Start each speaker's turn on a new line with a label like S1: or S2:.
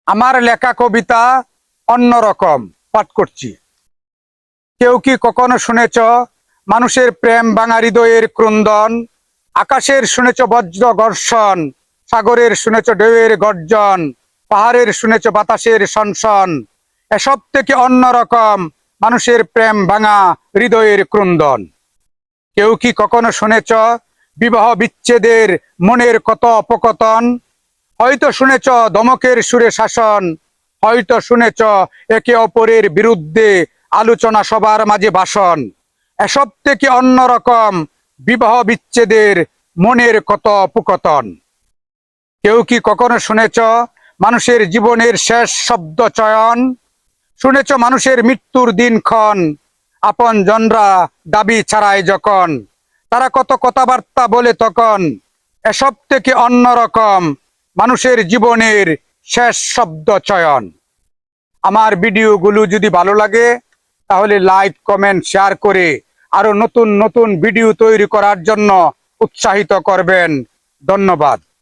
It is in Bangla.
S1: আমার লেখা কবিতা অন্যরকম পাঠ করছি। কেউ কি কখনো শুনেছ মানুষের প্রেম ভাঙা হৃদয়ের ক্রন্দন? আকাশের শুনেছ বজ্র ঘর্ষণ, সাগরের শুনেছ ঢেউয়ের গর্জন, পাহাড়ের শুনেছ বাতাসের সনসন। এসব থেকে অন্যরকম মানুষের প্রেম ভাঙা হৃদয়ের ক্রন্দন। কেউ কি কখনো শুনেছ বিবাহ বিচ্ছেদের মনের কত অপকতন? হয়তো শুনেছ ধমকের সুরে শাসন, হয়তো শুনেছ একে অপরের বিরুদ্ধে আলোচনা সবার মাঝে ভাষণ। এসব থেকে অন্যরকম বিবাহ বিচ্ছেদের মনের কত অপকতন। কেউ কি কখনো শুনেছ মানুষের জীবনের শেষ শব্দ চয়ন? শুনেছ মানুষের মৃত্যুর দিনক্ষণ, আপন জনরা দাবি ছাড়াই যখন তারা কত কথাবার্তা বলে তখন। এসব থেকে অন্যরকম মানুষের জীবনের শেষ শব্দ চয়ন। আমার ভিডিওগুলো যদি ভালো লাগে তাহলে লাইক, কমেন্ট, শেয়ার করে আরো নতুন নতুন ভিডিও তৈরি করার জন্য উৎসাহিত করবেন। ধন্যবাদ।